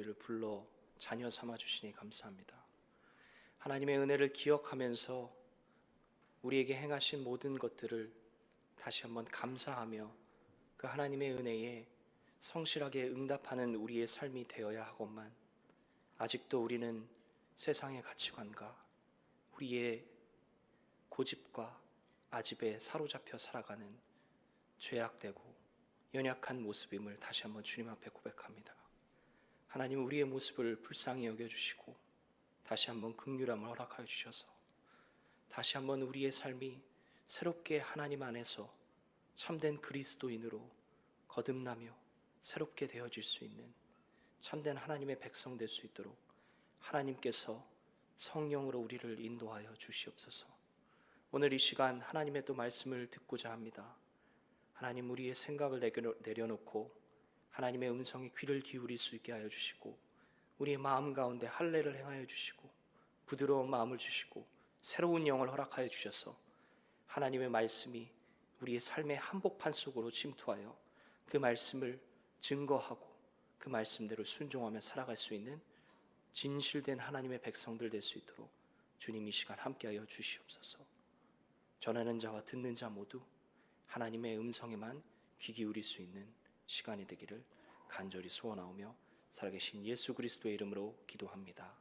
우리를 불러 자녀 삼아 주시니 감사합니다. 하나님의 은혜를 기억하면서 우리에게 행하신 모든 것들을 다시 한번 감사하며 그 하나님의 은혜에 성실하게 응답하는 우리의 삶이 되어야 하건만 아직도 우리는 세상의 가치관과 우리의 고집과 아집에 사로잡혀 살아가는 죄악되고 연약한 모습임을 다시 한번 주님 앞에 고백합니다. 하나님, 우리의 모습을 불쌍히 여겨주시고 다시 한번 긍휼함을 허락하여 주셔서 다시 한번 우리의 삶이 새롭게 하나님 안에서 참된 그리스도인으로 거듭나며 새롭게 되어질 수 있는 참된 하나님의 백성 될 수 있도록 하나님께서 성령으로 우리를 인도하여 주시옵소서. 오늘 이 시간 하나님의 또 말씀을 듣고자 합니다. 하나님, 우리의 생각을 내려놓고 하나님의 음성에 귀를 기울일 수 있게 하여 주시고 우리의 마음 가운데 할례를 행하여 주시고 부드러운 마음을 주시고 새로운 영을 허락하여 주셔서 하나님의 말씀이 우리의 삶의 한복판 속으로 침투하여 그 말씀을 증거하고 그 말씀대로 순종하며 살아갈 수 있는 진실된 하나님의 백성들 될 수 있도록 주님 이 시간 함께하여 주시옵소서. 전하는 자와 듣는 자 모두 하나님의 음성에만 귀 기울일 수 있는 시간이 되기를 간절히 소원하오며 살아계신 예수 그리스도의 이름으로 기도합니다.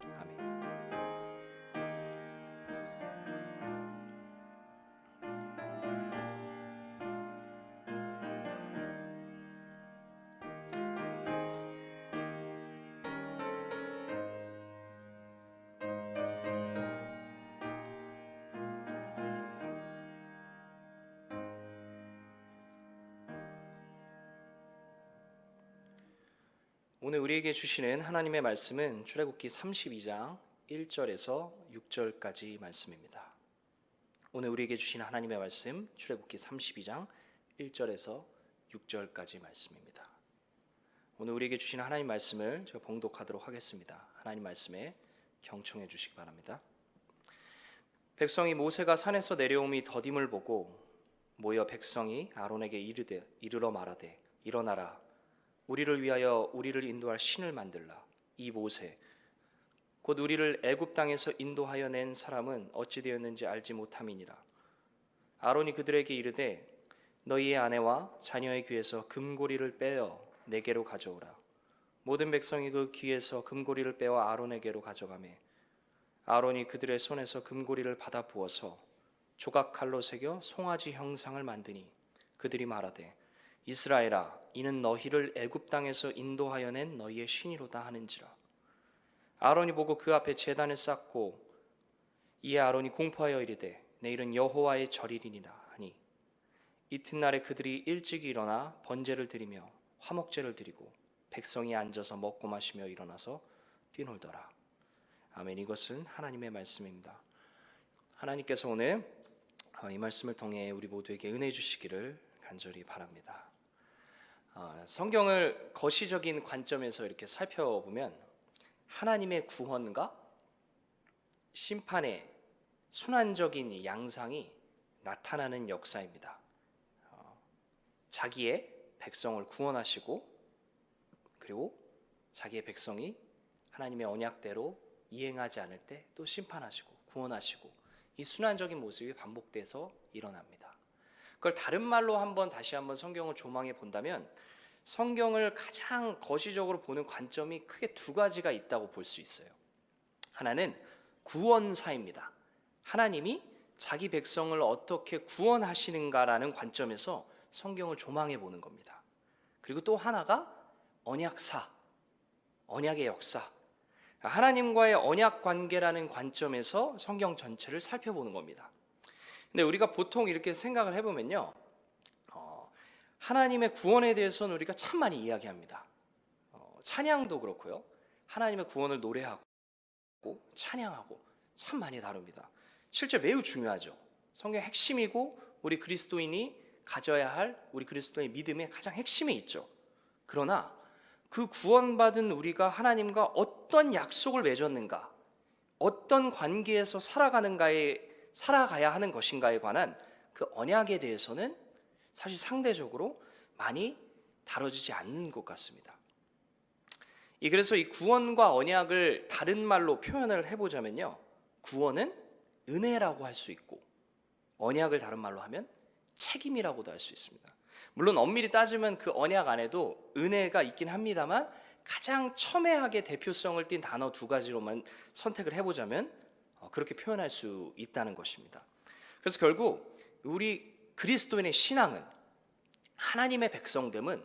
아멘. 오늘 우리에게 주시는 하나님의 말씀은 출애굽기 32장 1절에서 6절까지 말씀입니다. 오늘 우리에게 주시는 하나님의 말씀 출애굽기 32장 1절에서 6절까지 말씀입니다. 오늘 우리에게 주시는 하나님 말씀을 제가 봉독하도록 하겠습니다. 하나님 말씀에 경청해 주시기 바랍니다. 백성이 모세가 산에서 내려옴이 더딤을 보고 모여 백성이 아론에게 이르러 말하되 일어나라, 우리를 위하여 우리를 인도할 신을 만들라. 이 모세 곧 우리를 애굽 땅에서 인도하여 낸 사람은 어찌 되었는지 알지 못함이니라. 아론이 그들에게 이르되 너희의 아내와 자녀의 귀에서 금고리를 빼어 내게로 가져오라. 모든 백성이 그 귀에서 금고리를 빼어 아론에게로 가져가매 아론이 그들의 손에서 금고리를 받아 부어서 조각칼로 새겨 송아지 형상을 만드니 그들이 말하되 이스라엘아, 이는 너희를 애굽 땅에서 인도하여 낸 너희의 신이로다 하는지라. 아론이 보고 그 앞에 제단을 쌓고 이에 아론이 공포하여 이르되 내일은 여호와의 절일이니라 하니 이튿날에 그들이 일찍이 일어나 번제를 드리며 화목제를 드리고 백성이 앉아서 먹고 마시며 일어나서 뛰놀더라. 아멘. 이것은 하나님의 말씀입니다. 하나님께서 오늘 이 말씀을 통해 우리 모두에게 은혜 주시기를 간절히 바랍니다. 성경을 거시적인 관점에서 이렇게 살펴보면 하나님의 구원과 심판의 순환적인 양상이 나타나는 역사입니다. 자기의 백성을 구원하시고 그리고 자기의 백성이 하나님의 언약대로 이행하지 않을 때 또 심판하시고 구원하시고 이 순환적인 모습이 반복돼서 일어납니다. 그걸 다른 말로 다시 한번 성경을 조망해 본다면 성경을 가장 거시적으로 보는 관점이 크게 두 가지가 있다고 볼 수 있어요. 하나는 구원사입니다. 하나님이 자기 백성을 어떻게 구원하시는가라는 관점에서 성경을 조망해 보는 겁니다. 그리고 또 하나가 언약사, 언약의 역사, 하나님과의 언약 관계라는 관점에서 성경 전체를 살펴보는 겁니다. 근데 우리가 보통 이렇게 생각을 해보면요, 하나님의 구원에 대해서는 우리가 참 많이 이야기합니다. 찬양도 그렇고요, 하나님의 구원을 노래하고 찬양하고 참 많이 다룹니다. 실제 매우 중요하죠. 성경의 핵심이고 우리 그리스도인이 가져야 할 우리 그리스도의 믿음의 가장 핵심에 있죠. 그러나 그 구원받은 우리가 하나님과 어떤 약속을 맺었는가, 어떤 관계에서 살아가야 하는 것인가에 관한 그 언약에 대해서는 사실 상대적으로 많이 다뤄지지 않는 것 같습니다. 그래서 이 구원과 언약을 다른 말로 표현을 해보자면요, 구원은 은혜라고 할 수 있고 언약을 다른 말로 하면 책임이라고도 할 수 있습니다. 물론 엄밀히 따지면 그 언약 안에도 은혜가 있긴 합니다만 가장 첨예하게 대표성을 띤 단어 두 가지로만 선택을 해보자면 그렇게 표현할 수 있다는 것입니다. 그래서 결국 우리 그리스도인의 신앙은, 하나님의 백성됨은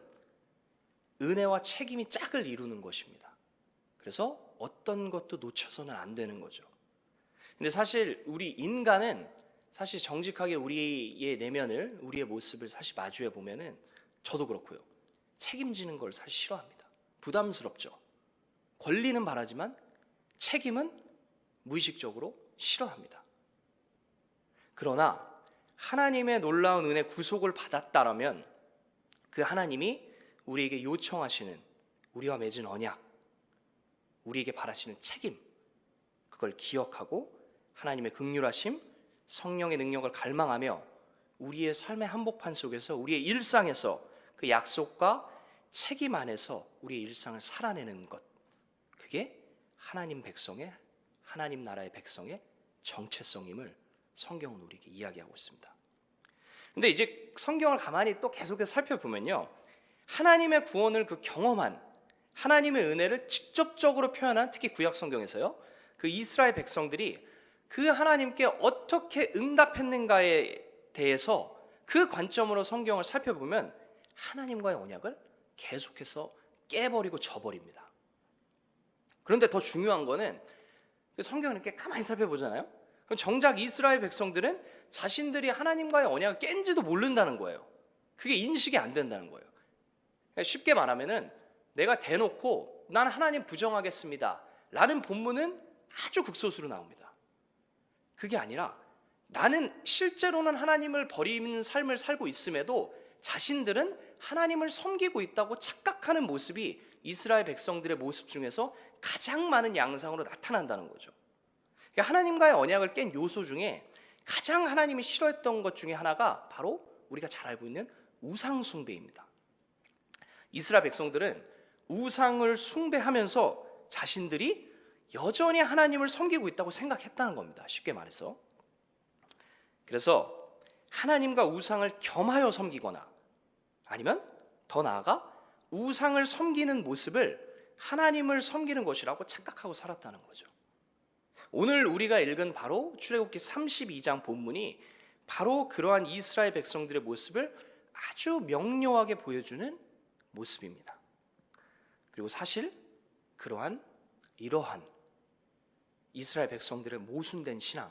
은혜와 책임이 짝을 이루는 것입니다. 그래서 어떤 것도 놓쳐서는 안 되는 거죠. 근데 사실 우리 인간은 사실 정직하게 우리의 내면을, 우리의 모습을 사실 마주해 보면은, 저도 그렇고요, 책임지는 걸 사실 싫어합니다. 부담스럽죠. 권리는 바라지만 책임은 무의식적으로 싫어합니다. 그러나 하나님의 놀라운 은혜 구속을 받았다라면 그 하나님이 우리에게 요청하시는, 우리와 맺은 언약, 우리에게 바라시는 책임, 그걸 기억하고 하나님의 긍휼하심, 성령의 능력을 갈망하며 우리의 삶의 한복판 속에서, 우리의 일상에서 그 약속과 책임 안에서 우리의 일상을 살아내는 것, 그게 하나님 백성의, 하나님 나라의 백성의 정체성임을 성경은 우리에게 이야기하고 있습니다. 근데 이제 성경을 가만히 또 계속해서 살펴보면요, 하나님의 구원을 그 경험한, 하나님의 은혜를 직접적으로 표현한, 특히 구약 성경에서요, 그 이스라엘 백성들이 그 하나님께 어떻게 응답했는가에 대해서 그 관점으로 성경을 살펴보면 하나님과의 언약을 계속해서 깨버리고 져버립니다. 그런데 더 중요한 거는 성경을 이렇게 가만히 살펴보잖아요. 그럼 정작 이스라엘 백성들은 자신들이 하나님과의 언약을 깬지도 모른다는 거예요. 그게 인식이 안 된다는 거예요. 쉽게 말하면은 내가 대놓고 난 하나님 부정하겠습니다 라는 본문은 아주 극소수로 나옵니다. 그게 아니라 나는 실제로는 하나님을 버리는 삶을 살고 있음에도 자신들은 하나님을 섬기고 있다고 착각하는 모습이 이스라엘 백성들의 모습 중에서 가장 많은 양상으로 나타난다는 거죠. 그러니까 하나님과의 언약을 깬 요소 중에 가장 하나님이 싫어했던 것 중에 하나가 바로 우리가 잘 알고 있는 우상 숭배입니다. 이스라엘 백성들은 우상을 숭배하면서 자신들이 여전히 하나님을 섬기고 있다고 생각했다는 겁니다. 쉽게 말해서. 그래서 하나님과 우상을 겸하여 섬기거나 아니면 더 나아가 우상을 섬기는 모습을 하나님을 섬기는 것이라고 착각하고 살았다는 거죠. 오늘 우리가 읽은 바로 출애굽기 32장 본문이 바로 그러한 이스라엘 백성들의 모습을 아주 명료하게 보여주는 모습입니다. 그리고 사실 이러한 이스라엘 백성들의 모순된 신앙,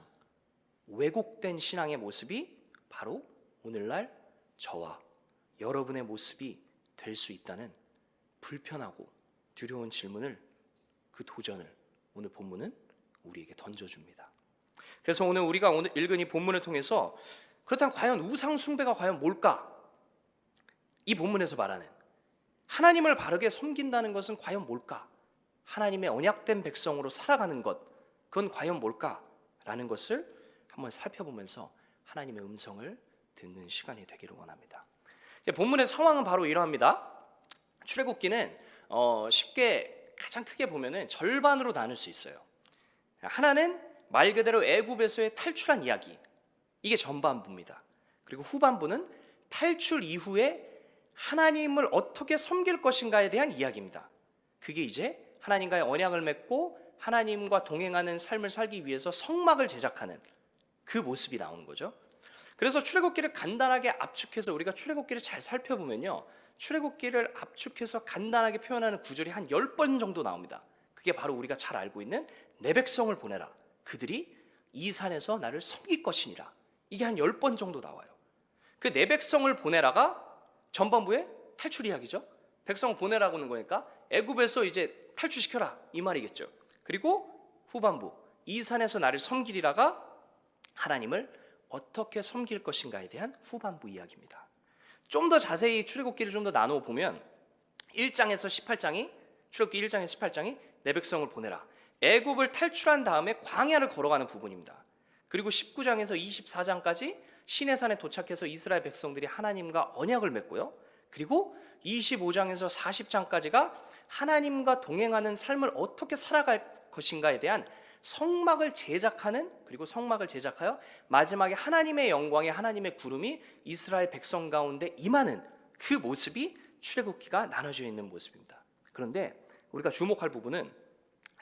왜곡된 신앙의 모습이 바로 오늘날 저와 여러분의 모습이 될 수 있다는 불편하고 두려운 질문을, 그 도전을 오늘 본문은 우리에게 던져줍니다. 그래서 우리가 오늘 읽은 이 본문을 통해서 그렇다면 과연 우상 숭배가 과연 뭘까? 이 본문에서 말하는 하나님을 바르게 섬긴다는 것은 과연 뭘까? 하나님의 언약된 백성으로 살아가는 것, 그건 과연 뭘까? 라는 것을 한번 살펴보면서 하나님의 음성을 듣는 시간이 되기를 원합니다. 본문의 상황은 바로 이러합니다. 출애굽기는 쉽게 가장 크게 보면은 절반으로 나눌 수 있어요. 하나는 말 그대로 애굽에서의 탈출한 이야기, 이게 전반부입니다. 그리고 후반부는 탈출 이후에 하나님을 어떻게 섬길 것인가에 대한 이야기입니다. 그게 이제 하나님과의 언약을 맺고 하나님과 동행하는 삶을 살기 위해서 성막을 제작하는 그 모습이 나오는 거죠. 그래서 출애굽기를 간단하게 압축해서 우리가 출애굽기를 잘 살펴보면요, 출애굽기를 압축해서 간단하게 표현하는 구절이 한 10번 정도 나옵니다. 그게 바로 우리가 잘 알고 있는 내 백성을 보내라, 그들이 이 산에서 나를 섬길 것이니라. 이게 한 10번 정도 나와요. 그 내 백성을 보내라가 전반부의 탈출 이야기죠. 백성을 보내라고 하는 거니까 애굽에서 이제 탈출시켜라, 이 말이겠죠. 그리고 후반부, 이 산에서 나를 섬기리라가 하나님을 어떻게 섬길 것인가에 대한 후반부 이야기입니다. 좀 더 자세히 출애굽기를 좀 더 나누어 보면 1장에서 18장이, 출애굽기 1장에서 18장이 내 백성을 보내라, 애굽을 탈출한 다음에 광야를 걸어가는 부분입니다. 그리고 19장에서 24장까지 시내산에 도착해서 이스라엘 백성들이 하나님과 언약을 맺고요. 그리고 25장에서 40장까지가 하나님과 동행하는 삶을 어떻게 살아갈 것인가에 대한 성막을 제작하는, 그리고 성막을 제작하여 마지막에 하나님의 영광의 하나님의 구름이 이스라엘 백성 가운데 임하는 그 모습이 출애굽기가 나눠져 있는 모습입니다. 그런데 우리가 주목할 부분은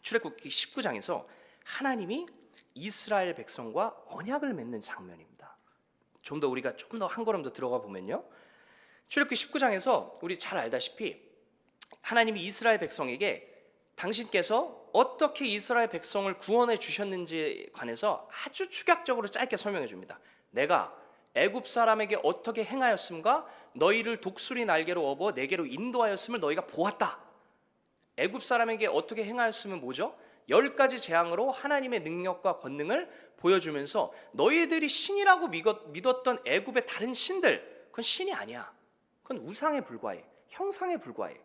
출애굽기 19장에서 하나님이 이스라엘 백성과 언약을 맺는 장면입니다. 좀 더 우리가 좀 더 한 걸음 더 들어가 보면요, 출애굽기 19장에서 우리 잘 알다시피 하나님이 이스라엘 백성에게 당신께서 어떻게 이스라엘 백성을 구원해 주셨는지에 관해서 아주 축약적으로 짧게 설명해 줍니다. 내가 애굽 사람에게 어떻게 행하였음과 너희를 독수리 날개로 업어 내게로 인도하였음을 너희가 보았다. 애굽 사람에게 어떻게 행하였으면 뭐죠? 10가지 재앙으로 하나님의 능력과 권능을 보여주면서 너희들이 신이라고 믿었던 애굽의 다른 신들, 그건 신이 아니야. 그건 우상에 불과해. 형상에 불과해.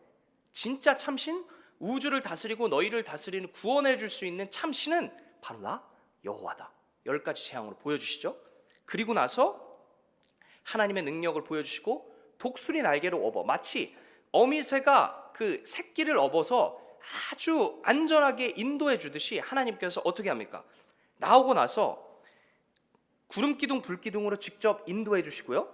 진짜 참신, 우주를 다스리고 너희를 다스리는, 구원해 줄 수 있는 참신은 바로 나 여호와다. 10가지 재앙으로 보여주시죠. 그리고 나서 하나님의 능력을 보여주시고 독수리 날개로 업어, 마치 어미새가 그 새끼를 업어서 아주 안전하게 인도해 주듯이 하나님께서 어떻게 합니까? 나오고 나서 구름기둥 불기둥으로 직접 인도해 주시고요.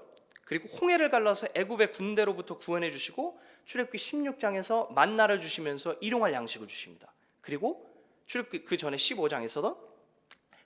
그리고 홍해를 갈라서 애굽의 군대로부터 구원해 주시고 출애굽기 16장에서 만나를 주시면서 일용할 양식을 주십니다. 그리고 출애굽기 그 전에 15장에서도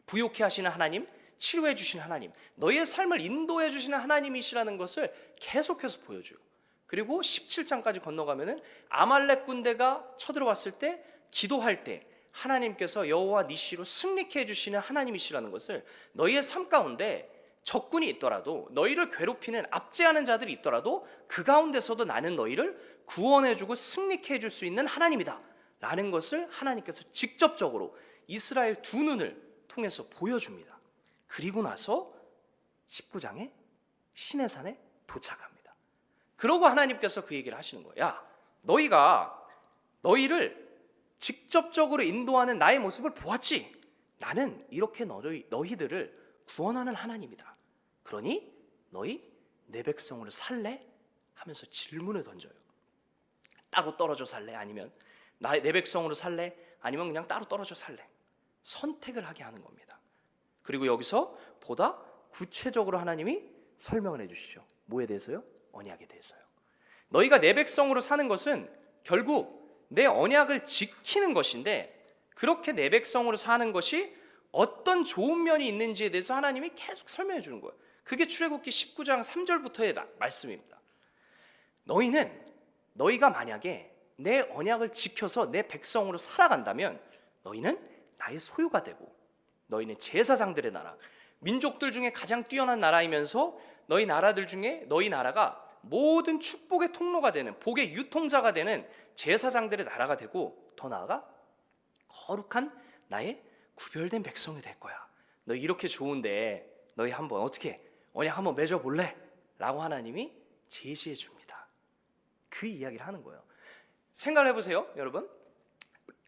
부욕해 하시는 하나님, 치료해 주시는 하나님, 너희의 삶을 인도해 주시는 하나님이시라는 것을 계속해서 보여줘요. 그리고 17장까지 건너가면은 아말렉 군대가 쳐들어왔을 때, 기도할 때 하나님께서 여호와 니시로 승리케 해주시는 하나님이시라는 것을, 너희의 삶 가운데 적군이 있더라도, 너희를 괴롭히는 압제하는 자들이 있더라도 그 가운데서도 나는 너희를 구원해주고 승리케 해줄 수 있는 하나님이다 라는 것을 하나님께서 직접적으로 이스라엘 두 눈을 통해서 보여줍니다. 그리고 나서 19장에 시내산에 도착합니다. 그러고 하나님께서 그 얘기를 하시는 거예요. 야, 너희가 너희를 직접적으로 인도하는 나의 모습을 보았지? 나는 이렇게 너희들을 구원하는 하나님이다. 그러니 너희 내 백성으로 살래? 하면서 질문을 던져요. 따로 떨어져 살래? 아니면 내 백성으로 살래? 아니면 그냥 따로 떨어져 살래? 선택을 하게 하는 겁니다. 그리고 여기서 보다 구체적으로 하나님이 설명을 해주시죠. 뭐에 대해서요? 언약에 대해서요. 너희가 내 백성으로 사는 것은 결국 내 언약을 지키는 것인데, 그렇게 내 백성으로 사는 것이 어떤 좋은 면이 있는지에 대해서 하나님이 계속 설명해 주는 거예요. 그게 출애굽기 19장 3절부터의 말씀입니다. 너희가 만약에 내 언약을 지켜서 내 백성으로 살아간다면 너희는 나의 소유가 되고, 너희는 제사장들의 나라, 민족들 중에 가장 뛰어난 나라이면서 너희 나라들 중에 너희 나라가 모든 축복의 통로가 되는, 복의 유통자가 되는 제사장들의 나라가 되고, 더 나아가 거룩한 나의 구별된 백성이 될 거야. 너 이렇게 좋은데 너희 한번 어떻게 언약 한번 맺어볼래? 라고 하나님이 제시해 줍니다. 그 이야기를 하는 거예요. 생각을 해보세요, 여러분.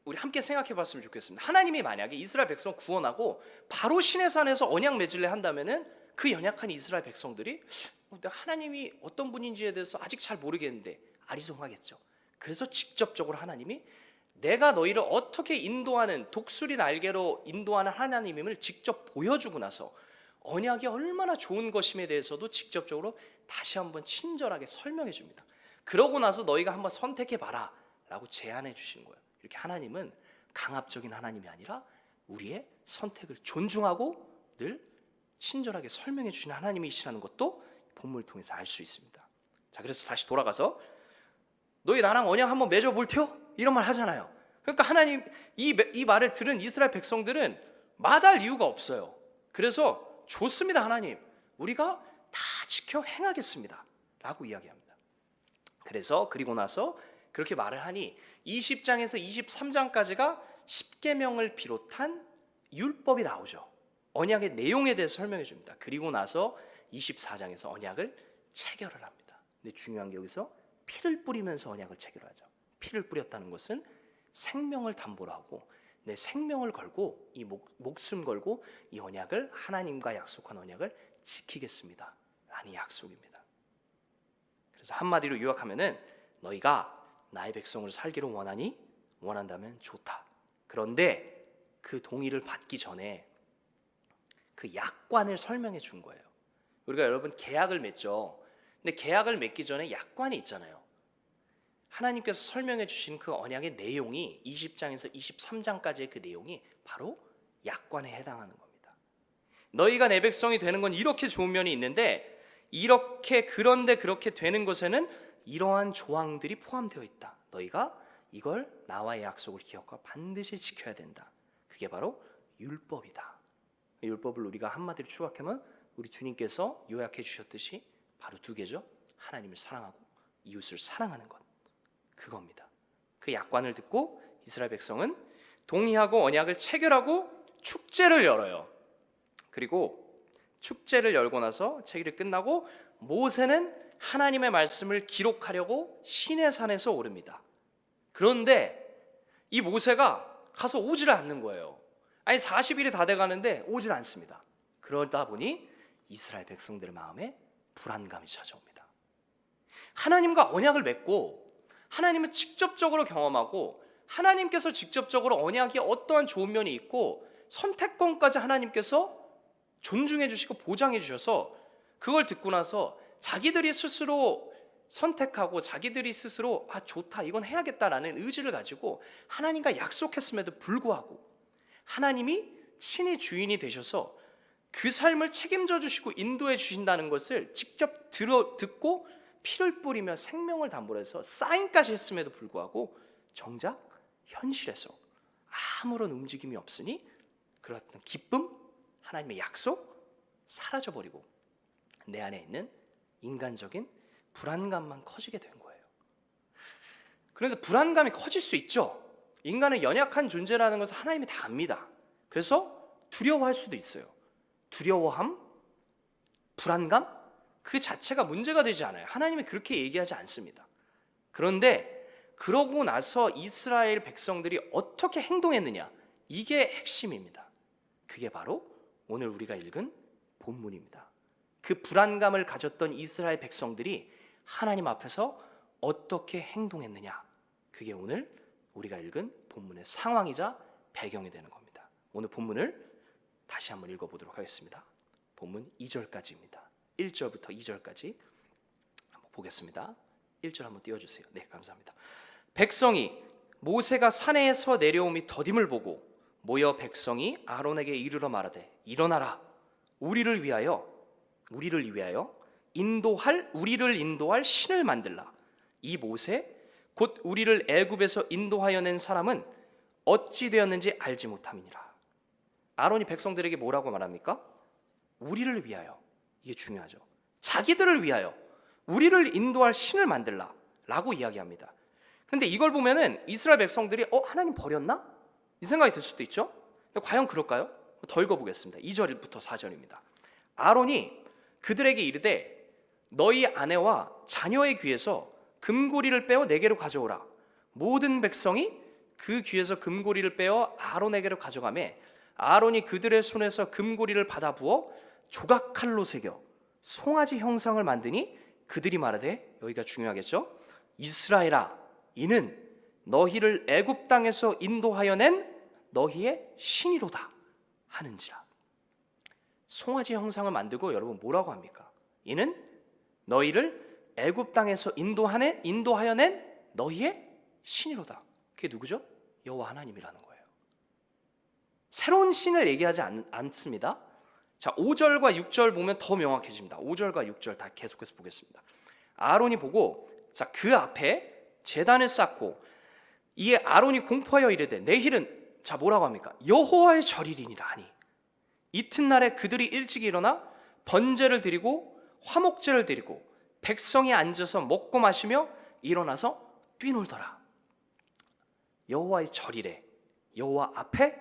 우리 함께 생각해 봤으면 좋겠습니다. 하나님이 만약에 이스라엘 백성을 구원하고 바로 시내산에서 언약 맺을래 한다면은 그 연약한 이스라엘 백성들이 하나님이 어떤 분인지에 대해서 아직 잘 모르겠는데 아리송하겠죠. 그래서 직접적으로 하나님이 내가 너희를 어떻게 인도하는, 독수리 날개로 인도하는 하나님임을 직접 보여주고 나서 언약이 얼마나 좋은 것임에 대해서도 직접적으로 다시 한번 친절하게 설명해 줍니다. 그러고 나서 너희가 한번 선택해 봐라 라고 제안해 주시는 거예요. 이렇게 하나님은 강압적인 하나님이 아니라 우리의 선택을 존중하고 늘 친절하게 설명해 주시는 하나님이시라는 것도 본문을 통해서 알 수 있습니다. 자, 그래서 다시 돌아가서 너희 나랑 언약 한번 맺어볼 테요? 이런 말 하잖아요. 그러니까 하나님 이 말을 들은 이스라엘 백성들은 마다할 이유가 없어요. 그래서 좋습니다, 하나님. 우리가 다 지켜 행하겠습니다 라고 이야기합니다. 그래서 그리고 나서 그렇게 말을 하니 20장에서 23장까지가 십계명을 비롯한 율법이 나오죠. 언약의 내용에 대해서 설명해 줍니다. 그리고 나서 24장에서 언약을 체결을 합니다. 근데 중요한 게 여기서 피를 뿌리면서 언약을 체결하죠. 피를 뿌렸다는 것은 생명을 담보로 하고 내 생명을 걸고 이 목숨 걸고 이 언약을, 하나님과 약속한 언약을 지키겠습니다 라는 약속입니다. 그래서 한마디로 요약하면은 너희가 나의 백성으로 살기를 원하니? 원한다면 좋다. 그런데 그 동의를 받기 전에 그 약관을 설명해 준 거예요. 우리가 여러분 계약을 맺죠. 근데 계약을 맺기 전에 약관이 있잖아요. 하나님께서 설명해 주신 그 언약의 내용이 20장에서 23장까지의 그 내용이 바로 약관에 해당하는 겁니다. 너희가 내 백성이 되는 건 이렇게 좋은 면이 있는데 그런데 그렇게 되는 것에는 이러한 조항들이 포함되어 있다. 너희가 이걸 나와의 약속을 기억하고 반드시 지켜야 된다. 그게 바로 율법이다. 율법을 우리가 한마디로 추격하면 우리 주님께서 요약해 주셨듯이 바로 두 개죠. 하나님을 사랑하고 이웃을 사랑하는 것. 그겁니다. 그 약관을 듣고 이스라엘 백성은 동의하고 언약을 체결하고 축제를 열어요. 그리고 축제를 열고 나서 체결이 끝나고 모세는 하나님의 말씀을 기록하려고 시내산에서 오릅니다. 그런데 이 모세가 가서 오지를 않는 거예요. 아니 40일이 다 돼가는데 오질 않습니다. 그러다 보니 이스라엘 백성들의 마음에 불안감이 찾아옵니다. 하나님과 언약을 맺고 하나님은 직접적으로 경험하고 하나님께서 직접적으로 언약이 어떠한 좋은 면이 있고 선택권까지 하나님께서 존중해 주시고 보장해 주셔서 그걸 듣고 나서 자기들이 스스로 선택하고 자기들이 스스로 좋다 이건 해야겠다라는 의지를 가지고 하나님과 약속했음에도 불구하고 하나님이 친히 주인이 되셔서 그 삶을 책임져 주시고 인도해 주신다는 것을 직접 듣고 피를 뿌리며 생명을 담보로 해서 사인까지 했음에도 불구하고 정작 현실에서 아무런 움직임이 없으니 그런 기쁨, 하나님의 약속 사라져버리고 내 안에 있는 인간적인 불안감만 커지게 된 거예요. 그런데 불안감이 커질 수 있죠. 인간은 연약한 존재라는 것을 하나님이 다 압니다. 그래서 두려워할 수도 있어요. 두려워함, 불안감 그 자체가 문제가 되지 않아요. 하나님이 그렇게 얘기하지 않습니다. 그런데 그러고 나서 이스라엘 백성들이 어떻게 행동했느냐 이게 핵심입니다. 그게 바로 오늘 우리가 읽은 본문입니다. 그 불안감을 가졌던 이스라엘 백성들이 하나님 앞에서 어떻게 행동했느냐 그게 오늘 우리가 읽은 본문의 상황이자 배경이 되는 겁니다. 오늘 본문을 다시 한번 읽어보도록 하겠습니다. 본문 2절까지입니다. 1절부터 2절까지 한번 보겠습니다. 1절 한번 띄워주세요. 네, 감사합니다. 백성이 모세가 산에서 내려옴이 더딤을 보고 모여 백성이 아론에게 이르러 말하되 일어나라 우리를 위하여 우리를 인도할 신을 만들라. 이 모세 곧 우리를 애굽에서 인도하여 낸 사람은 어찌 되었는지 알지 못함이니라. 아론이 백성들에게 뭐라고 말합니까? 우리를 위하여. 이게 중요하죠. 자기들을 위하여 우리를 인도할 신을 만들라 라고 이야기합니다. 그런데 이걸 보면은 이스라엘 백성들이 하나님 버렸나? 이 생각이 들 수도 있죠. 과연 그럴까요? 더 읽어보겠습니다. 2절부터 4절입니다. 아론이 그들에게 이르되 너희 아내와 자녀의 귀에서 금고리를 빼어 내게로 가져오라. 모든 백성이 그 귀에서 금고리를 빼어 아론에게로 가져가매 아론이 그들의 손에서 금고리를 받아 부어 조각칼로 새겨 송아지 형상을 만드니 그들이 말하되 여기가 중요하겠죠. 이스라엘아 이는 너희를 애굽 땅에서 인도하여 낸 너희의 신이로다 하는지라. 송아지 형상을 만들고 여러분 뭐라고 합니까? 이는 너희를 애굽 땅에서 인도하여 낸 너희의 신이로다. 그게 누구죠? 여호와 하나님이라는 거예요. 새로운 신을 얘기하지 않습니다. 자, 5절과 6절 보면 더 명확해집니다. 5절과 6절 다 계속해서 보겠습니다. 아론이 보고 자, 그 앞에 제단을 쌓고 이에 아론이 공포하여 이르되 내일은 자 뭐라고 합니까? 여호와의 절일이니라 하니 이튿날에 그들이 일찍 일어나 번제를 드리고 화목제를 드리고 백성이 앉아서 먹고 마시며 일어나서 뛰놀더라. 여호와의 절일에 여호와 앞에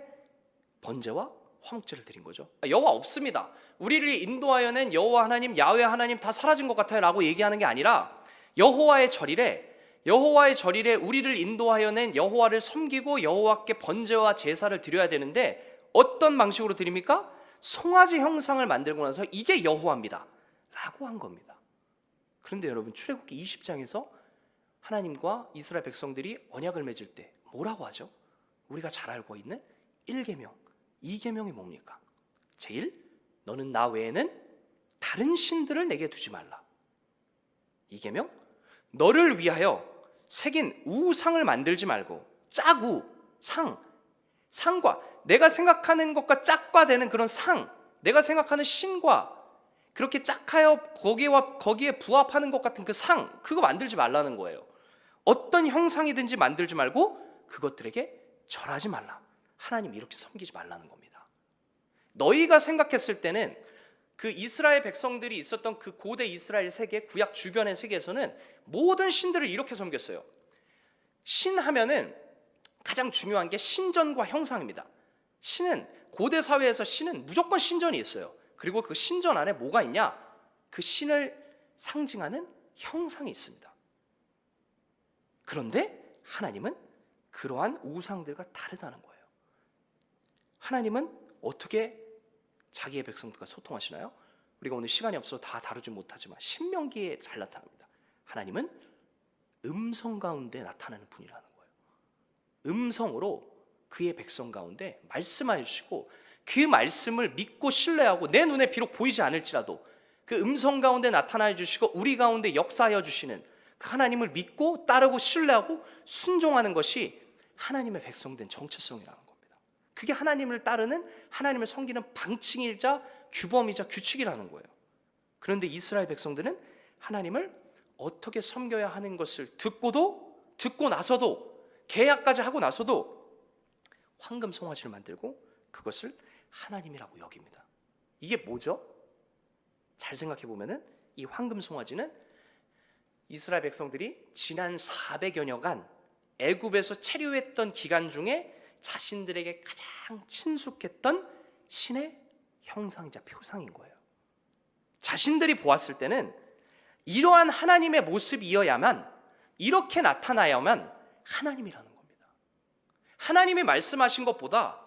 번제와 화목제를 드린 거죠. 여호와 없습니다. 우리를 인도하여 낸 여호와 하나님, 야훼 하나님 다 사라진 것 같아요 라고 얘기하는 게 아니라 여호와의 절일에 우리를 인도하여 낸 여호와를 섬기고 여호와께 번제와 제사를 드려야 되는데 어떤 방식으로 드립니까? 송아지 형상을 만들고 나서 이게 여호와입니다 라고 한 겁니다. 그런데 여러분 출애굽기 20장에서 하나님과 이스라엘 백성들이 언약을 맺을 때 뭐라고 하죠? 우리가 잘 알고 있는 1계명, 2계명이 뭡니까? 제일, 너는 나 외에는 다른 신들을 내게 두지 말라. 2계명, 너를 위하여 새긴 우상을 만들지 말고, 짝우, 상과 내가 생각하는 것과 짝과 되는 그런 내가 생각하는 신과 그렇게 짝하여 거기에 부합하는 것 같은 그 그거 만들지 말라는 거예요. 어떤 형상이든지 만들지 말고 그것들에게 절하지 말라. 하나님 이렇게 섬기지 말라는 겁니다. 너희가 생각했을 때는 그 이스라엘 백성들이 있었던 그 고대 이스라엘 세계, 구약 주변의 세계에서는 모든 신들을 이렇게 섬겼어요. 신 하면은 가장 중요한 게 신전과 형상입니다. 고대 사회에서 신은 무조건 신전이 있어요. 그리고 그 신전 안에 뭐가 있냐? 그 신을 상징하는 형상이 있습니다. 그런데 하나님은 그러한 우상들과 다르다는 거예요. 하나님은 어떻게 자기의 백성들과 소통하시나요? 우리가 오늘 시간이 없어서 다 다루지 못하지만 신명기에 잘 나타납니다. 하나님은 음성 가운데 나타나는 분이라는 거예요. 음성으로 그의 백성 가운데 말씀하여 주시고 그 말씀을 믿고 신뢰하고 내 눈에 비록 보이지 않을지라도 그 음성 가운데 나타나여 주시고 우리 가운데 역사하여 주시는 그 하나님을 믿고 따르고 신뢰하고 순종하는 것이 하나님의 백성된 정체성이라는 겁니다. 그게 하나님을 따르는, 하나님을 섬기는 방침이자 규범이자 규칙이라는 거예요. 그런데 이스라엘 백성들은 하나님을 어떻게 섬겨야 하는 것을 듣고 나서도, 계약까지 하고 나서도 황금 송아지를 만들고 그것을 하나님이라고 여깁니다. 이게 뭐죠? 잘 생각해 보면은 이 황금 송아지는 이스라엘 백성들이 지난 400여 년간 애굽에서 체류했던 기간 중에 자신들에게 가장 친숙했던 신의 형상이자 표상인 거예요. 자신들이 보았을 때는 이러한 하나님의 모습이어야만, 이렇게 나타나야만 하나님이라는 겁니다. 하나님이 말씀하신 것보다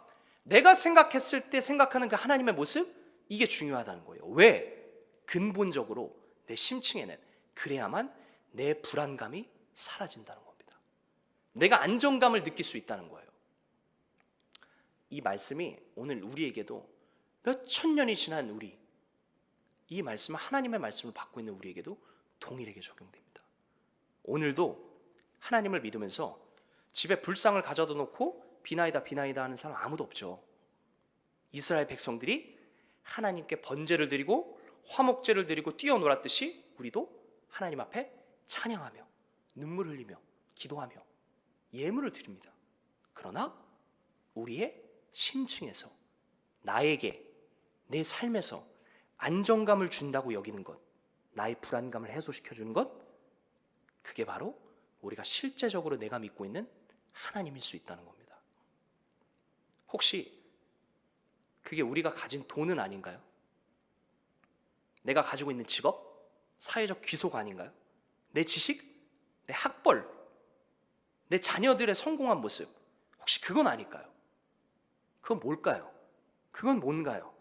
내가 생각했을 때 생각하는 그 하나님의 모습, 이게 중요하다는 거예요. 왜? 근본적으로 내 심층에는 그래야만 내 불안감이 사라진다는 겁니다. 내가 안정감을 느낄 수 있다는 거예요. 이 말씀이 오늘 우리에게도 몇 천 년이 지난 이 말씀은 하나님의 말씀을 받고 있는 우리에게도 동일하게 적용됩니다. 오늘도 하나님을 믿으면서 집에 불상을 가져다 놓고 비나이다 하는 사람 아무도 없죠. 이스라엘 백성들이 하나님께 번제를 드리고 화목제를 드리고 뛰어놀았듯이 우리도 하나님 앞에 찬양하며 눈물 흘리며 기도하며 예물을 드립니다. 그러나 우리의 심층에서 나에게 내 삶에서 안정감을 준다고 여기는 것, 나의 불안감을 해소시켜주는 것, 그게 바로 우리가 실제적으로 내가 믿고 있는 하나님일 수 있다는 겁니다. 혹시 그게 우리가 가진 돈은 아닌가요? 내가 가지고 있는 직업, 사회적 귀속 아닌가요? 내 지식, 내 학벌, 내 자녀들의 성공한 모습, 혹시 그건 아닐까요? 그건 뭘까요? 그건 뭔가요?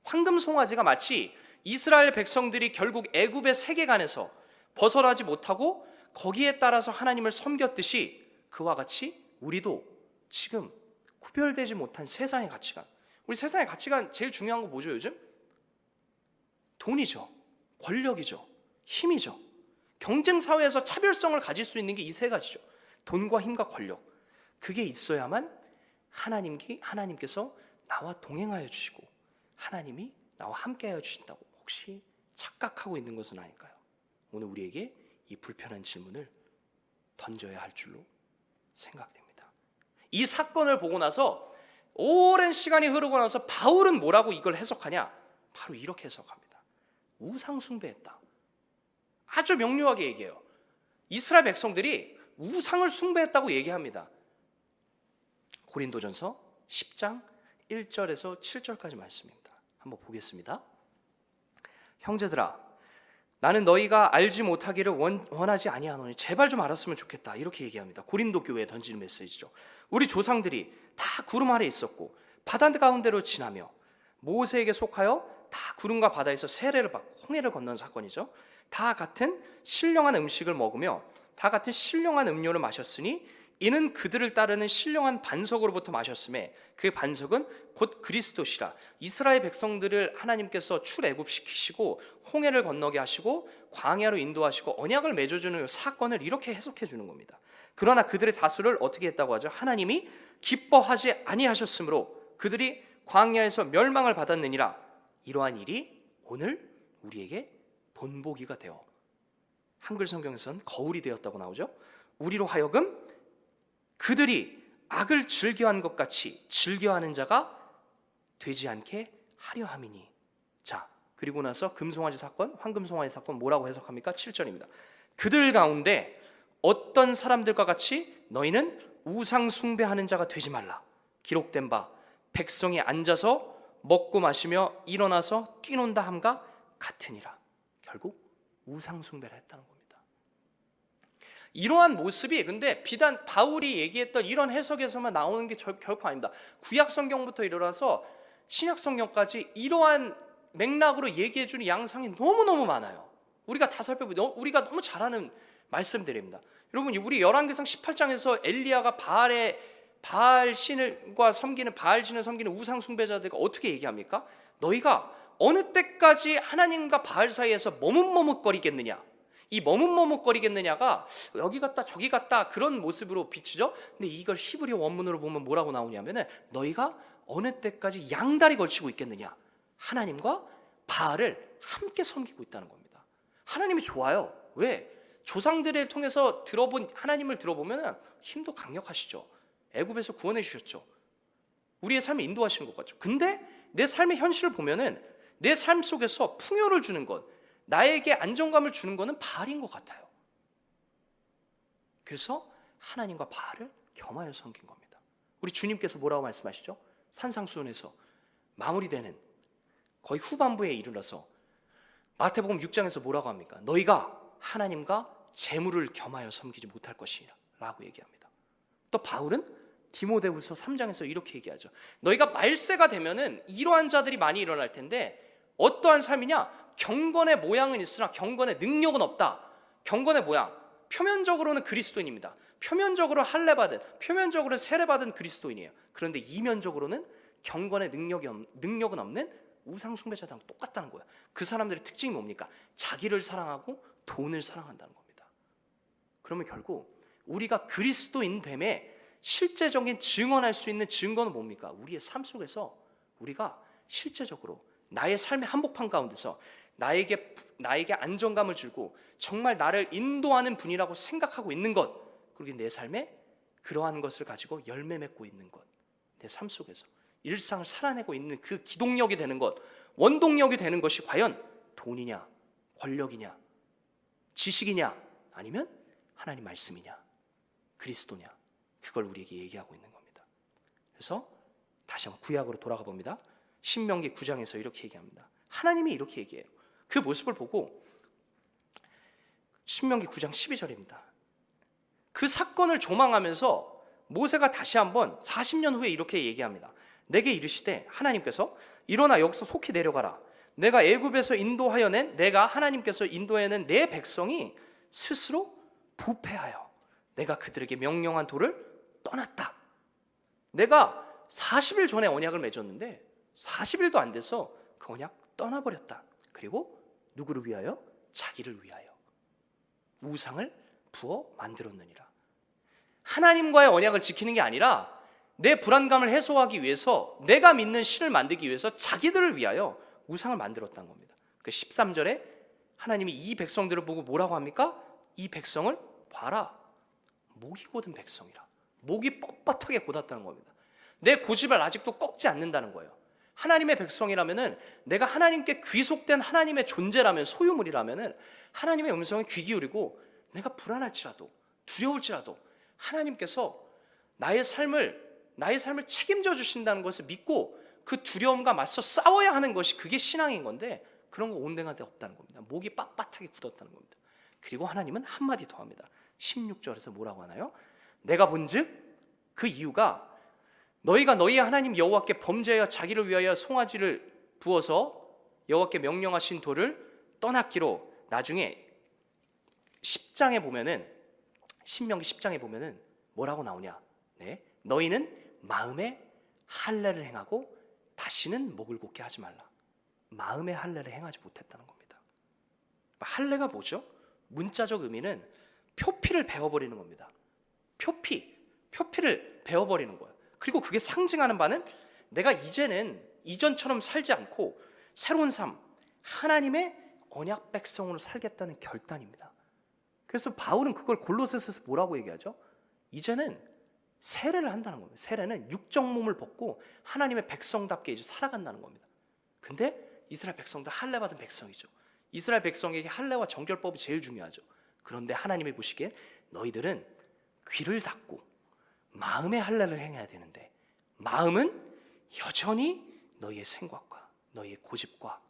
황금 송아지가 마치 이스라엘 백성들이 결국 애굽의 세계관에서 벗어나지 못하고 거기에 따라서 하나님을 섬겼듯이 그와 같이 우리도 지금 구별되지 못한 세상의 가치관, 우리 세상의 가치관 제일 중요한 거 뭐죠 요즘? 돈이죠, 권력이죠, 힘이죠. 경쟁 사회에서 차별성을 가질 수 있는 게 이 세 가지죠. 돈과 힘과 권력. 그게 있어야만 하나님께서 나와 동행하여 주시고 하나님이 나와 함께하여 주신다고 혹시 착각하고 있는 것은 아닐까요? 오늘 우리에게 이 불편한 질문을 던져야 할 줄로 생각됩니다. 이 사건을 보고 나서 오랜 시간이 흐르고 나서 바울은 뭐라고 이걸 해석하냐? 바로 이렇게 해석합니다. 우상 숭배했다. 아주 명료하게 얘기해요. 이스라엘 백성들이 우상을 숭배했다고 얘기합니다. 고린도전서 10장 1절에서 7절까지 말씀입니다. 한번 보겠습니다. 형제들아, 나는 너희가 알지 못하기를 원하지 아니하노니 제발 좀 알았으면 좋겠다. 이렇게 얘기합니다. 고린도 교회에 던지는 메시지죠. 우리 조상들이 다 구름 아래 있었고 바다 가운데로 지나며 모세에게 속하여 다 구름과 바다에서 세례를 받고 홍해를 건넌 사건이죠. 다 같은 신령한 음식을 먹으며 다 같은 신령한 음료를 마셨으니 이는 그들을 따르는 신령한 반석으로부터 마셨음에 그 반석은 곧 그리스도시라. 이스라엘 백성들을 하나님께서 출애굽시키시고 홍해를 건너게 하시고 광야로 인도하시고 언약을 맺어주는 사건을 이렇게 해석해 주는 겁니다. 그러나 그들의 다수를 어떻게 했다고 하죠? 하나님이 기뻐하지 아니하셨으므로 그들이 광야에서 멸망을 받았느니라. 이러한 일이 오늘 우리에게 본보기가 되어, 한글 성경에서는 거울이 되었다고 나오죠. 우리로 하여금 그들이 악을 즐겨한 것 같이 즐겨하는 자가 되지 않게 하려 함이니. 자, 그리고 나서 금송아지 사건, 황금송아지 사건 뭐라고 해석합니까? 7절입니다. 그들 가운데 어떤 사람들과 같이 너희는 우상 숭배하는 자가 되지 말라. 기록된 바 백성이 앉아서 먹고 마시며 일어나서 뛰논다 함과 같으니라. 결국 우상 숭배를 했다는 겁니다. 이러한 모습이 근데 비단 바울이 얘기했던 이런 해석에서만 나오는 게 결코 아닙니다. 구약 성경부터 일어나서 신약 성경까지 이러한 맥락으로 얘기해 주는 양상이 너무너무 많아요. 우리가 다 살펴보면 우리가 너무 잘 아는 말씀들입니다. 여러분, 우리 열왕기상 18장에서 엘리야가 바알 신과 섬기는 바알 신을 섬기는 우상 숭배자들과 어떻게 얘기합니까? 너희가 어느 때까지 하나님과 바알 사이에서 머뭇머뭇거리겠느냐? 이 머뭇머뭇거리겠느냐가 여기 갔다 저기 갔다 그런 모습으로 비추죠. 근데 이걸 히브리 원문으로 보면 뭐라고 나오냐면은 너희가 어느 때까지 양다리 걸치고 있겠느냐? 하나님과 바알을 함께 섬기고 있다는 겁니다. 하나님이 좋아요. 왜? 조상들을 통해서 하나님을 들어보면 힘도 강력하시죠. 애굽에서 구원해 주셨죠. 우리의 삶을 인도하시는 것 같죠. 근데 내 삶의 현실을 보면은 내 삶 속에서 풍요를 주는 것, 나에게 안정감을 주는 것은 바알인 것 같아요. 그래서 하나님과 바알을 겸하여 섬긴 겁니다. 우리 주님께서 뭐라고 말씀하시죠? 산상수훈에서 마무리되는 거의 후반부에 이르러서 마태복음 6장에서 뭐라고 합니까? 너희가 하나님과 재물을 겸하여 섬기지 못할 것이라 라고 얘기합니다. 또 바울은 디모데후서 3장에서 이렇게 얘기하죠. 너희가 말세가 되면은 이러한 자들이 많이 일어날 텐데 어떠한 삶이냐? 경건의 모양은 있으나 경건의 능력은 없다. 경건의 모양, 표면적으로는 그리스도인입니다. 표면적으로 할례받은, 표면적으로 세례받은 그리스도인이에요. 그런데 이면적으로는 경건의 능력은 없는 우상숭배자랑 똑같다는 거예요. 그 사람들의 특징이 뭡니까? 자기를 사랑하고 돈을 사랑한다는 겁니다. 그러면 결국 우리가 그리스도인 됨에 실제적인 증언할 수 있는 증거는 뭡니까? 우리의 삶 속에서 우리가 실제적으로 나의 삶의 한복판 가운데서 나에게 안정감을 주고 정말 나를 인도하는 분이라고 생각하고 있는 것, 그리고 내 삶에 그러한 것을 가지고 열매 맺고 있는 것, 내 삶 속에서 일상을 살아내고 있는 그 기동력이 되는 것, 원동력이 되는 것이 과연 돈이냐, 권력이냐, 지식이냐, 아니면 하나님 말씀이냐, 그리스도냐, 그걸 우리에게 얘기하고 있는 겁니다. 그래서 다시 한번 구약으로 돌아가 봅니다. 신명기 9장에서 이렇게 얘기합니다. 하나님이 이렇게 얘기해요. 그 모습을 보고 신명기 9장 12절입니다. 그 사건을 조망하면서 모세가 다시 한번 40년 후에 이렇게 얘기합니다. 내게 이르시되 하나님께서 일어나 여기서 속히 내려가라. 내가 애굽에서 인도하여 낸 내가 하나님께서 인도해낸 내 백성이 스스로 부패하여 내가 그들에게 명령한 도를 떠났다. 내가 40일 전에 언약을 맺었는데 40일도 안 돼서 그 언약 떠나버렸다. 그리고 누구를 위하여? 자기를 위하여 우상을 부어 만들었느니라. 하나님과의 언약을 지키는 게 아니라 내 불안감을 해소하기 위해서 내가 믿는 신을 만들기 위해서 자기들을 위하여 우상을 만들었다는 겁니다. 그 13절에 하나님이 이 백성들을 보고 뭐라고 합니까? 이 백성을 봐라. 목이 곧은 백성이라. 목이 뻣뻣하게 곧았다는 겁니다. 내 고집을 아직도 꺾지 않는다는 거예요. 하나님의 백성이라면은 내가 하나님께 귀속된 하나님의 존재라면, 소유물이라면은 하나님의 음성에 귀 기울이고 내가 불안할지라도 두려울지라도 하나님께서 나의 삶을 책임져 주신다는 것을 믿고 그 두려움과 맞서 싸워야 하는 것이 그게 신앙인 건데 그런 거 온데간데 없다는 겁니다. 목이 빳빳하게 굳었다는 겁니다. 그리고 하나님은 한마디 더 합니다. 16절에서 뭐라고 하나요? 내가 본즉 그 이유가 너희가 너희 하나님 여호와께 범죄하여 자기를 위하여 송아지를 부어서 여호와께 명령하신 도를 떠났기로. 나중에 10장에 보면은 신명기 10장에 보면은 뭐라고 나오냐? 네, 너희는 마음에 할례를 행하고 다시는 목을 곧게 하지 말라. 마음의 할례를 행하지 못했다는 겁니다. 할례가 뭐죠? 문자적 의미는 표피를 베어버리는 겁니다. 표피를 베어버리는 거예요. 그리고 그게 상징하는 바는 내가 이제는 이전처럼 살지 않고 새로운 삶, 하나님의 언약 백성으로 살겠다는 결단입니다. 그래서 바울은 그걸 골로새서에서 뭐라고 얘기하죠? 이제는 세례를 한다는 겁니다. 세례는 육적 몸을 벗고 하나님의 백성답게 이제 살아간다는 겁니다. 근데 이스라엘 백성도 할례 받은 백성이죠. 이스라엘 백성에게 할례와 정결법이 제일 중요하죠. 그런데 하나님이 보시기에 너희들은 귀를 닫고 마음의 할례를 행해야 되는데 마음은 여전히 너희의 생각과 너희의 고집과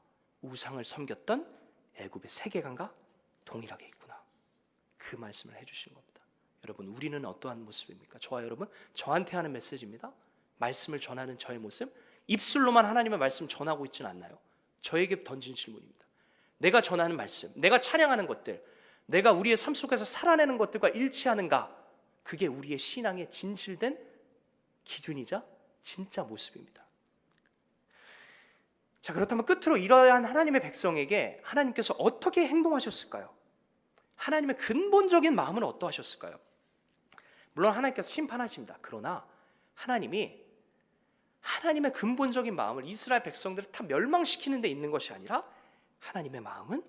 우상을 섬겼던 애굽의 세계관과 동일하게 있구나. 그 말씀을 해주시는 겁니다. 여러분, 우리는 어떠한 모습입니까? 저와 여러분, 저한테 하는 메시지입니다. 말씀을 전하는 저의 모습, 입술로만 하나님의 말씀 전하고 있지는 않나요? 저에게 던진 질문입니다. 내가 전하는 말씀, 내가 찬양하는 것들, 내가 우리의 삶 속에서 살아내는 것들과 일치하는가? 그게 우리의 신앙의 진실된 기준이자 진짜 모습입니다. 자, 그렇다면 끝으로 이러한 하나님의 백성에게 하나님께서 어떻게 행동하셨을까요? 하나님의 근본적인 마음은 어떠하셨을까요? 물론 하나님께서 심판하십니다. 그러나 하나님이 하나님의 근본적인 마음을 이스라엘 백성들을 다 멸망시키는 데 있는 것이 아니라 하나님의 마음은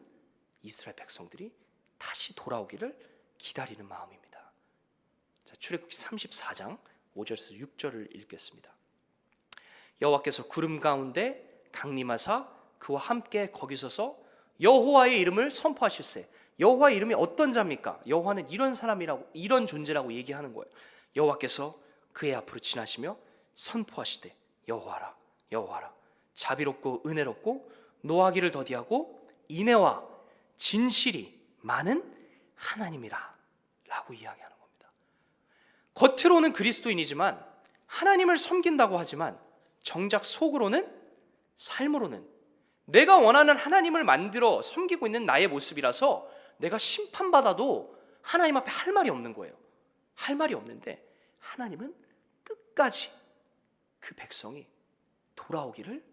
이스라엘 백성들이 다시 돌아오기를 기다리는 마음입니다. 자, 출애굽기 34장 5절에서 6절을 읽겠습니다. 여호와께서 구름 가운데 강림하사 그와 함께 거기 서서 여호와의 이름을 선포하실세. 여호와의 이름이 어떤 자입니까? 여호와는 이런 사람이라고, 이런 존재라고 얘기하는 거예요. 여호와께서 그의 앞으로 지나시며 선포하시되 여호와라 여호와라 자비롭고 은혜롭고 노하기를 더디하고 인애와 진실이 많은 하나님이라 라고 이야기하는 겁니다. 겉으로는 그리스도인이지만 하나님을 섬긴다고 하지만 정작 속으로는, 삶으로는 내가 원하는 하나님을 만들어 섬기고 있는 나의 모습이라서 내가 심판받아도 하나님 앞에 할 말이 없는 거예요. 할 말이 없는데 하나님은 끝까지 그 백성이 돌아오기를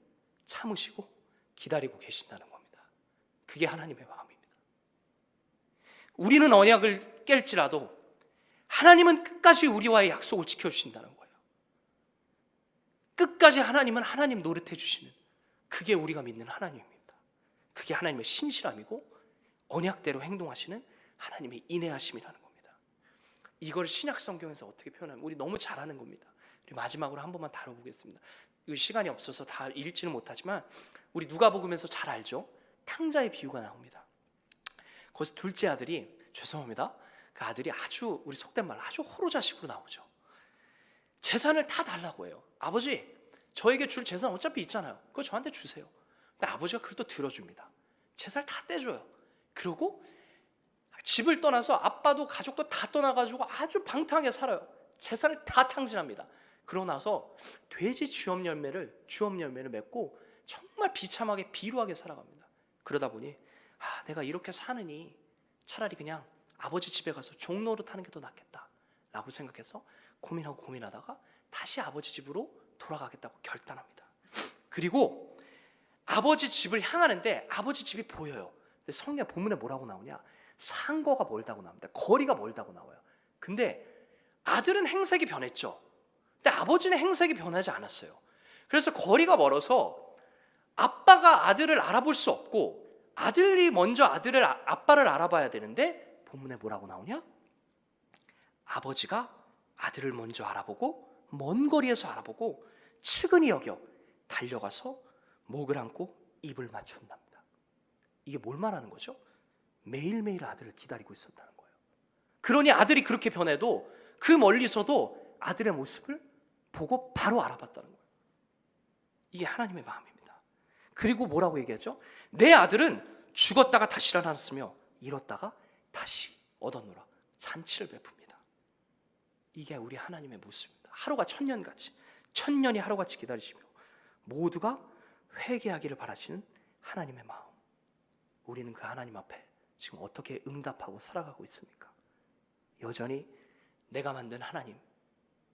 참으시고 기다리고 계신다는 겁니다. 그게 하나님의 마음입니다. 우리는 언약을 깰지라도 하나님은 끝까지 우리와의 약속을 지켜주신다는 거예요. 끝까지 하나님은 하나님 노릇해 주시는, 그게 우리가 믿는 하나님입니다. 그게 하나님의 신실함이고 언약대로 행동하시는 하나님의 인내하심이라는 겁니다. 이걸 신약 성경에서 어떻게 표현하면 우리 너무 잘하는 겁니다. 우리 마지막으로 한 번만 다뤄보겠습니다. 시간이 없어서 다 읽지는 못하지만 우리 누가복음에서 잘 알죠? 탕자의 비유가 나옵니다. 거기서 둘째 아들이, 죄송합니다, 그 아들이 아주, 우리 속된 말로 아주 호로자식으로 나오죠. 재산을 다 달라고 해요. 아버지, 저에게 줄 재산 어차피 있잖아요. 그거 저한테 주세요. 근데 아버지가 그걸 또 들어줍니다. 재산을 다 떼줘요. 그리고 집을 떠나서 아빠도 가족도 다 떠나가지고 아주 방탕하게 살아요. 재산을 다 탕진합니다. 그러고 나서 돼지 주업 열매를 맺고 정말 비참하게 비루하게 살아갑니다. 그러다 보니 내가 이렇게 사느니 차라리 그냥 아버지 집에 가서 종노릇 하는 게 더 낫겠다 라고 생각해서 고민하다가 다시 아버지 집으로 돌아가겠다고 결단합니다. 그리고 아버지 집을 향하는데 아버지 집이 보여요. 근데 성경 본문에 뭐라고 나오냐? 상거가 멀다고 나옵니다. 거리가 멀다고 나와요. 근데 아들은 행색이 변했죠. 근데 아버지는 행색이 변하지 않았어요. 그래서 거리가 멀어서 아빠가 아들을 알아볼 수 없고 아들이 먼저 아빠를 알아봐야 되는데 본문에 뭐라고 나오냐? 아버지가 아들을 먼저 알아보고 먼 거리에서 알아보고 측은히 여겨 달려가서 목을 안고 입을 맞춘답니다. 이게 뭘 말하는 거죠? 매일매일 아들을 기다리고 있었다는 거예요. 그러니 아들이 그렇게 변해도 그 멀리서도 아들의 모습을 보고 바로 알아봤다는 거예요. 이게 하나님의 마음입니다. 그리고 뭐라고 얘기하죠? 내 아들은 죽었다가 다시 살아났으며 잃었다가 다시 얻었노라. 잔치를 베풉니다. 이게 우리 하나님의 모습입니다. 하루가 천년같이, 천년이 하루같이 기다리시며 모두가 회개하기를 바라시는 하나님의 마음. 우리는 그 하나님 앞에 지금 어떻게 응답하고 살아가고 있습니까? 여전히 내가 만든 하나님,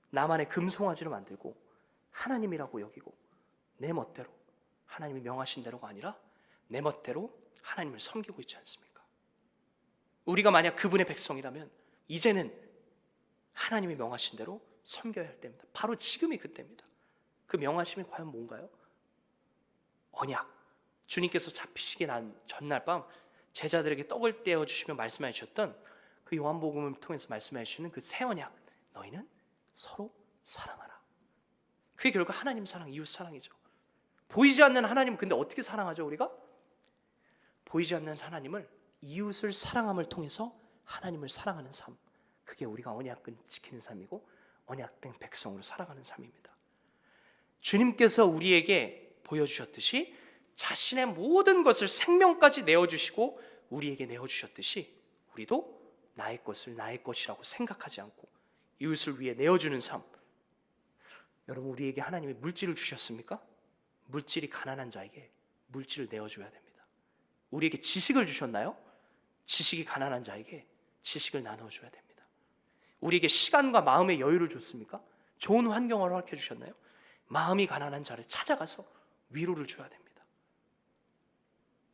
나만의 금송아지로 만들고 하나님이라고 여기고 내 멋대로, 하나님이 명하신 대로가 아니라 내 멋대로 하나님을 섬기고 있지 않습니까? 우리가 만약 그분의 백성이라면 이제는 하나님이 명하신 대로 섬겨야 할 때입니다. 바로 지금이 그때입니다. 그 명하심이 과연 뭔가요? 언약. 주님께서 잡히시기 난 전날 밤 제자들에게 떡을 떼어 주시며 말씀해 주셨던 그 요한복음을 통해서 말씀해 주시는 그 새 언약. 너희는 서로 사랑하라. 그게 결국 하나님 사랑, 이웃 사랑이죠. 보이지 않는 하나님, 근데 어떻게 사랑하죠 우리가? 보이지 않는 하나님을, 이웃을 사랑함을 통해서 하나님을 사랑하는 삶. 그게 우리가 언약을 지키는 삶이고 언약된 백성으로 살아가는 삶입니다. 주님께서 우리에게 보여주셨듯이 자신의 모든 것을, 생명까지 내어주시고 우리에게 내어주셨듯이 우리도 나의 것을 나의 것이라고 생각하지 않고 이웃을 위해 내어주는 삶. 여러분, 우리에게 하나님이 물질을 주셨습니까? 물질이 가난한 자에게 물질을 내어줘야 됩니다. 우리에게 지식을 주셨나요? 지식이 가난한 자에게 지식을 나눠줘야 됩니다. 우리에게 시간과 마음의 여유를 줬습니까? 좋은 환경을 허락해 주셨나요? 마음이 가난한 자를 찾아가서 위로를 줘야 됩니다.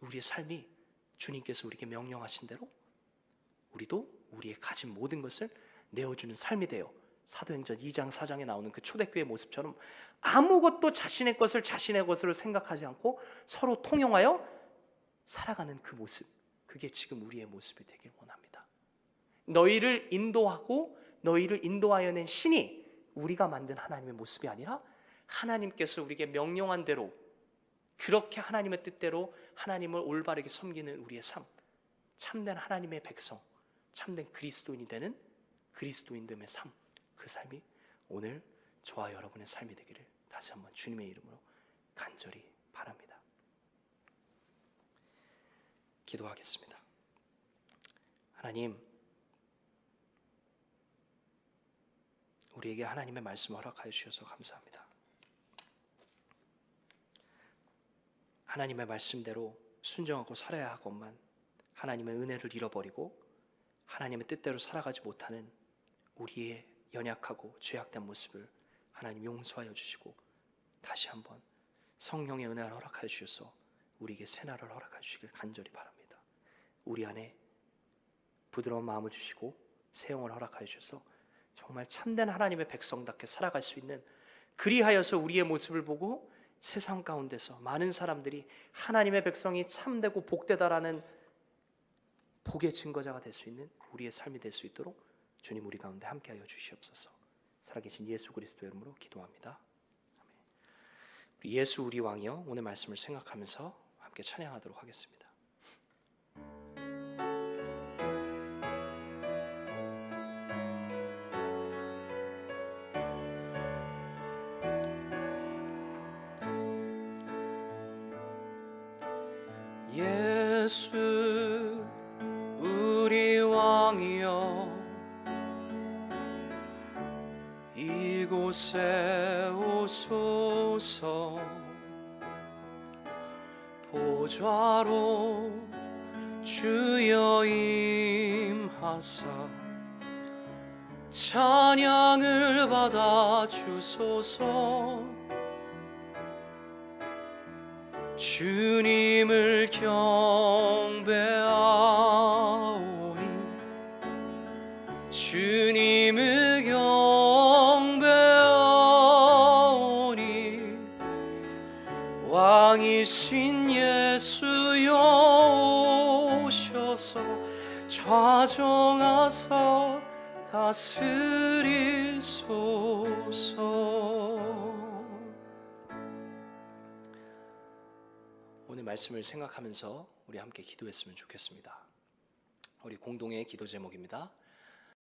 우리의 삶이 주님께서 우리에게 명령하신 대로 우리도 우리의 가진 모든 것을 내어주는 삶이 되어 사도행전 2장 4장에 나오는 그 초대교회 모습처럼 아무것도 자신의 것을 자신의 것으로 생각하지 않고 서로 통용하여 살아가는 그 모습, 그게 지금 우리의 모습이 되길 원합니다. 너희를 인도하고 너희를 인도하여 낸 신이 우리가 만든 하나님의 모습이 아니라 하나님께서 우리에게 명령한 대로, 그렇게 하나님의 뜻대로 하나님을 올바르게 섬기는 우리의 삶, 참된 하나님의 백성, 참된 그리스도인이 되는 그리스도인됨의 삶, 그 삶이 오늘 저와 여러분의 삶이 되기를 다시 한번 주님의 이름으로 간절히 바랍니다. 기도하겠습니다. 하나님, 우리에게 하나님의 말씀을 허락하여 주셔서 감사합니다. 하나님의 말씀대로 순종하고 살아야 하건만 하나님의 은혜를 잃어버리고 하나님의 뜻대로 살아가지 못하는 우리의 연약하고 죄악된 모습을 하나님 용서하여 주시고 다시 한번 성령의 은혜를 허락하여 주셔서 우리에게 새날을 허락하여 주시길 간절히 바랍니다. 우리 안에 부드러운 마음을 주시고 새 영을 허락하여 주셔서 정말 참된 하나님의 백성답게 살아갈 수 있는, 그리하여서 우리의 모습을 보고 세상 가운데서 많은 사람들이 하나님의 백성이 참되고 복되다라는 복의 증거자가 될 수 있는 우리의 삶이 될 수 있도록 주님 우리 가운데 함께하여 주시옵소서. 살아계신 예수 그리스도의 이름으로 기도합니다. 아멘. 예수 우리 왕이여, 오늘 말씀을 생각하면서 함께 찬양하도록 하겠습니다. 예수 우리 왕이여, 이곳에 오소서. 보좌로 주여 임하사 찬양을 받아 주소서. 주님을 경배하오니 주님을 경배하오니 왕이신 예수여 오셔서 좌정하사 다스리소서. 오늘 말씀을 생각하면서 우리 함께 기도했으면 좋겠습니다. 우리 공동의 기도 제목입니다.